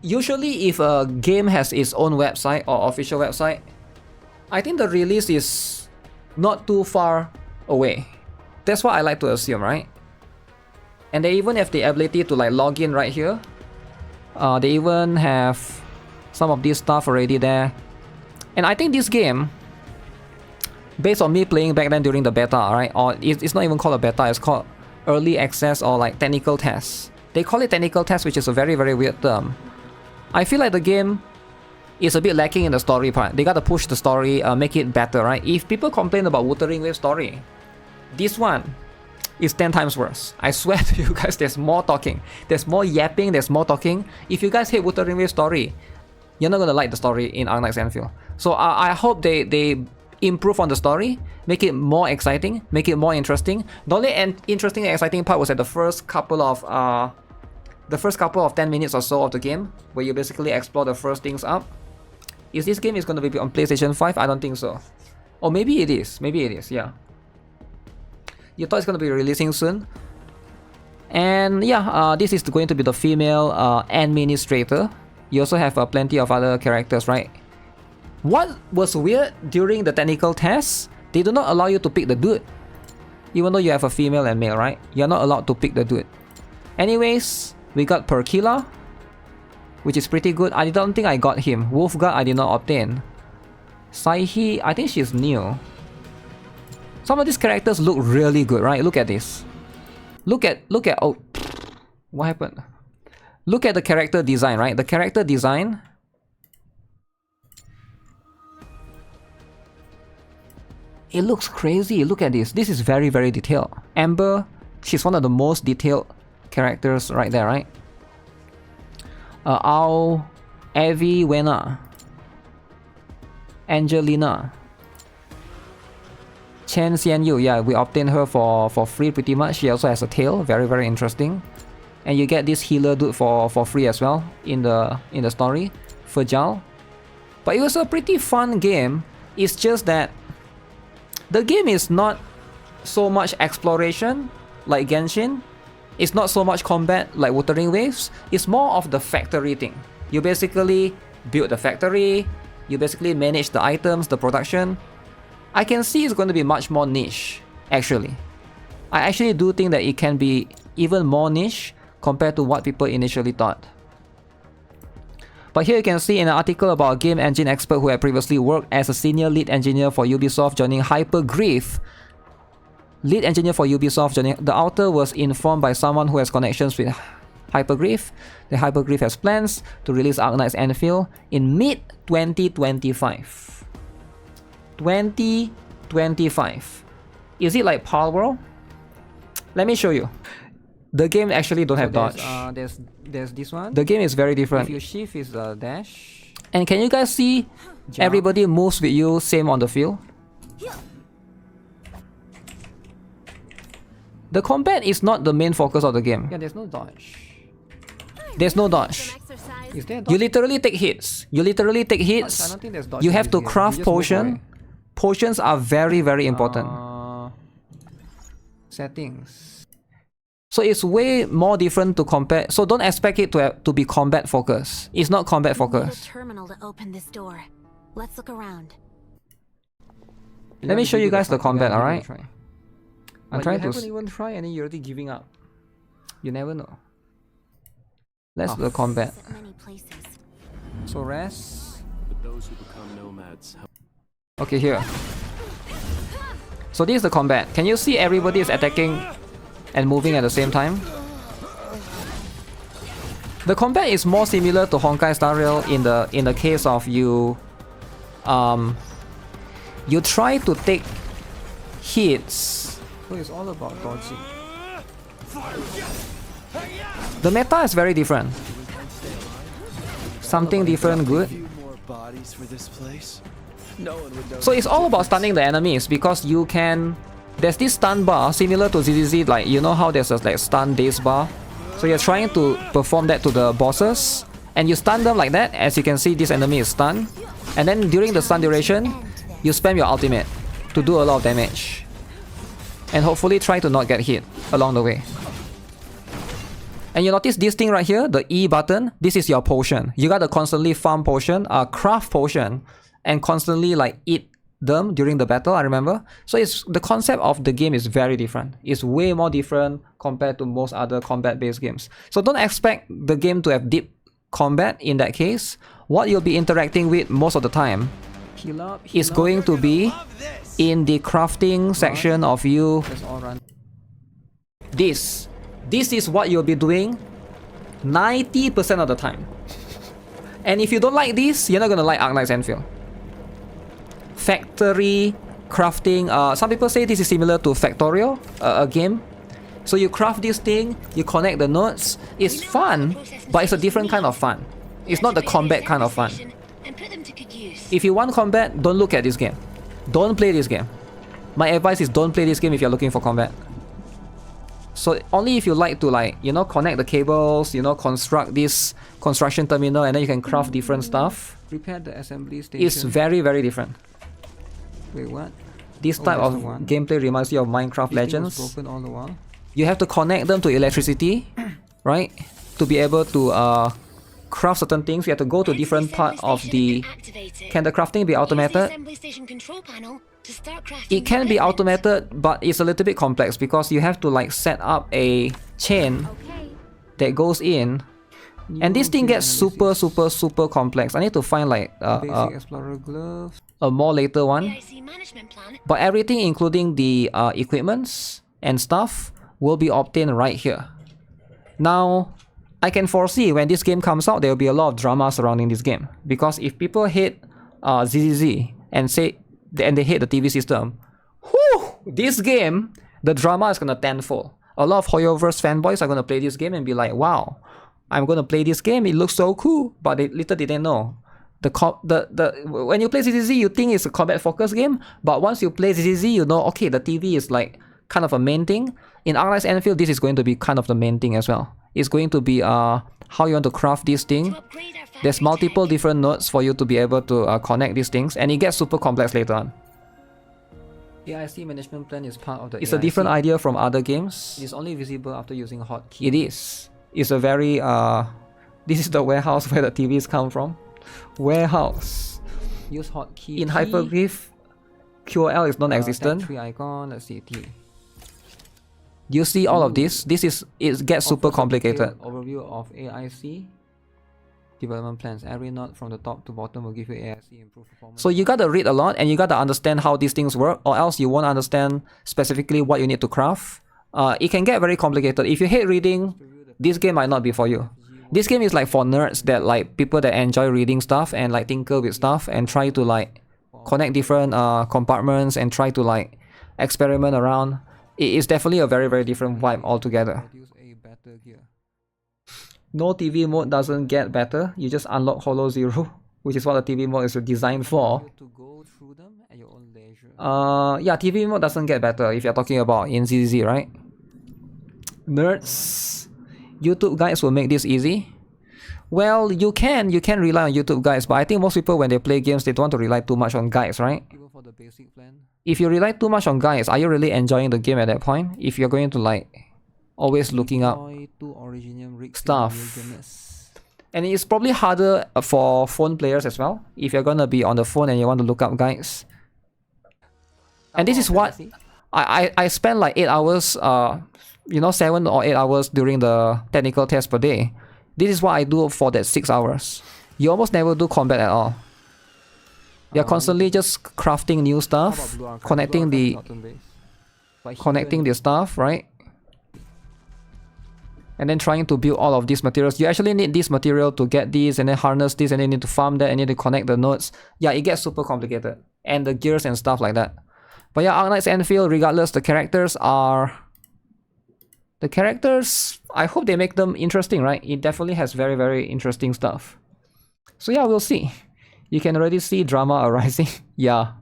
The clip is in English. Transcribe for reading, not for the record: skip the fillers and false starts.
Usually if a game has its own website or official website, I think the release is not too far away. That's what I like to assume, right? And they even have the ability to like log in right here. They even have some of this stuff already there. And I think this game, based on me playing back then during the beta, right? Or it's not even called a beta, it's called early access or like technical tests. They call it technical test, which is a very, very weird term. I feel like the game is a bit lacking in the story part. They gotta push the story, make it better, right? If people complain about Wuthering Waves story, this one is 10 times worse. I swear to you guys, there's more talking. There's more yapping, there's more talking. If you guys hate Wuthering Waves story, you're not gonna like the story in Arknights Enfield. So I hope they improve on the story, make it more exciting, make it more interesting. The only interesting and exciting part was at the first couple of 10 minutes or so of the game, where you basically explore the first things up. Is this game going to be on PlayStation 5? I don't think so. Or maybe it is. Maybe it is, yeah. You thought it's going to be releasing soon. And yeah, this is going to be the female administrator. You also have plenty of other characters, right? What was weird during the technical tests, they do not allow you to pick the dude. Even though you have a female and male, right? You're not allowed to pick the dude. Anyways, we got Perkila, which is pretty good. I don't think I got him. Wolfguard I did not obtain. Saihi, I think she's new. Some of these characters look really good, right? Look at this. Look at oh, what happened? Look at the character design, right? The character design. It looks crazy. Look at this. This is very, very detailed. Amber, she's one of the most detailed characters right there, right? Evie, Wena, Angelina, Chen Xianyu. Yeah, we obtained her for free pretty much. She also has a tail. Very, very interesting. And you get this healer dude for free as well in the story. Fajal. But it was a pretty fun game. It's just that the game is not so much exploration like Genshin. It's not so much combat like Wuthering Waves. It's more of the factory thing. You basically build the factory. You basically manage the items, the production. I can see it's going to be much more niche, actually. I actually do think that it can be even more niche compared to what people initially thought. But here you can see in an article about a game engine expert who had previously worked as a senior lead engineer for Ubisoft joining Hypergriff. Lead engineer for Ubisoft joining. The author was informed by someone who has connections with Hypergriff. The Hypergriff has plans to release Arknights Enfield in mid-2025. 2025. Is it like Palworld? World? Let me show you. The game actually don't have dodge. There's this one. The game is very different. If you shift is dash. And can you guys see jump? Everybody moves with you same on the field? The combat is not the main focus of the game. Yeah, there's no dodge. There's no dodge. Is there dodge? You literally take hits. You literally take hits. I don't think there's dodge. You have to craft potion. Potions are very, very important. Settings. So it's way more different to compare. So don't expect it to be combat focused. It's not combat focused. Terminal to open this door. Let's look around. Let me show you guys the combat, alright? I'm trying to. You haven't even tried and you're already giving up. You never know. Let's do the combat. So rest. Okay, here. So this is the combat. Can you see everybody is attacking and moving at the same time? The combat is more similar to Honkai Star Rail in the case of you you try to take hits. So it's all about dodging. The meta is very different. Something different good. So it's all about stunning the enemies because you can. There's this stun bar similar to ZZZ, like you know how there's a like stun daze bar. So you're trying to perform that to the bosses, and you stun them like that. As you can see, this enemy is stunned, and then during the stun duration, you spam your ultimate to do a lot of damage, and hopefully try to not get hit along the way. And you notice this thing right here, the E button, this is your potion. You gotta constantly farm potion, craft potion, and constantly like eat them during the battle, I remember. So it's the concept of the game is very different. It's way more different compared to most other combat-based games. So don't expect the game to have deep combat in that case. What you'll be interacting with most of the time is going to be in the crafting section of you. This is what you'll be doing 90% of the time. And if you don't like this, you're not gonna like Arknights Enfield. Factory crafting, some people say this is similar to Factorial, a game. So you craft this thing, you connect the nodes. It's fun, but it's a different kind of fun. It's not the combat kind of fun. If you want combat, don't look at this game. Don't play this game. My advice is don't play this game if you're looking for combat. So only if you like to, like, you know, connect the cables, you know, construct this construction terminal, and then you can craft different stuff. Prepare the assembly station. It's very, very different. Wait, what? This type of gameplay reminds you of Minecraft Legends. Was broken all the while. You have to connect them to electricity, right? To be able to craft certain things, you have to go to different part of the... Can the crafting be automated? It can be automated, but it's a little bit complex because you have to like set up a chain that goes in. And this thing gets super complex. I need to find like Basic Explorer gloves. a more later one. But everything including the equipments and stuff will be obtained right here. Now, I can foresee when this game comes out, there will be a lot of drama surrounding this game. Because if people hate ZZZ and they hate the TV system, whew, this game, the drama is gonna tenfold. A lot of Hoyoverse fanboys are gonna play this game and be like, wow, I'm gonna play this game, it looks so cool. But they little did they know. When you play ZZZ, you think it's a combat focused game, but once you play ZZZ, you know, okay, the TV is like kind of a main thing. In Arknights Enfield, this is going to be kind of the main thing as well. It's going to be how you want to craft this thing. There's multiple different nodes for you to be able to connect these things, and it gets super complex later on. AIC management plan is part of the It's a different idea from other games. It's only visible after using hotkey. It is. It's a very this is the warehouse where the TVs come from. Warehouse. Use hotkey. In Hyperglyph, QOL is non-existent. Tree icon. Let's see T. You see all of this? It gets super complicated. Overview of AIC development plans. Every node from the top to bottom will give you AIC improved performance. So you gotta read a lot and you gotta understand how these things work, or else you won't understand specifically what you need to craft. It can get very complicated. If you hate reading, this game might not be for you. This game is like for nerds, that like people that enjoy reading stuff and like tinker with stuff and try to like connect different compartments and try to like experiment around. It is definitely a very different vibe altogether. No TV mode doesn't get better. You just unlock Holo Zero, which is what the TV mode is designed for. Yeah, TV mode doesn't get better if you're talking about in ZZ, right? Nerds, YouTube guides will make this easy. Well, you can rely on YouTube guides, but I think most people when they play games, they don't want to rely too much on guides, right? If you rely too much on guides, are you really enjoying the game at that point? If you're going to like always looking up stuff. And it's probably harder for phone players as well. If you're gonna be on the phone and you want to look up guides. And this is what I spend like 8 hours, 7 or 8 hours during the technical test per day. This is what I do for that 6 hours. You almost never do combat at all. You're constantly just crafting new stuff, connecting the stuff, right? And then trying to build all of these materials. You actually need this material to get these, and then harness this, and then you need to farm that, and you need to connect the nodes. Yeah, it gets super complicated. And the gears and stuff like that. But yeah, Arknights Enfield, regardless, the characters, I hope they make them interesting, right? It definitely has very interesting stuff. So yeah, we'll see. You can already see drama arising. Yeah.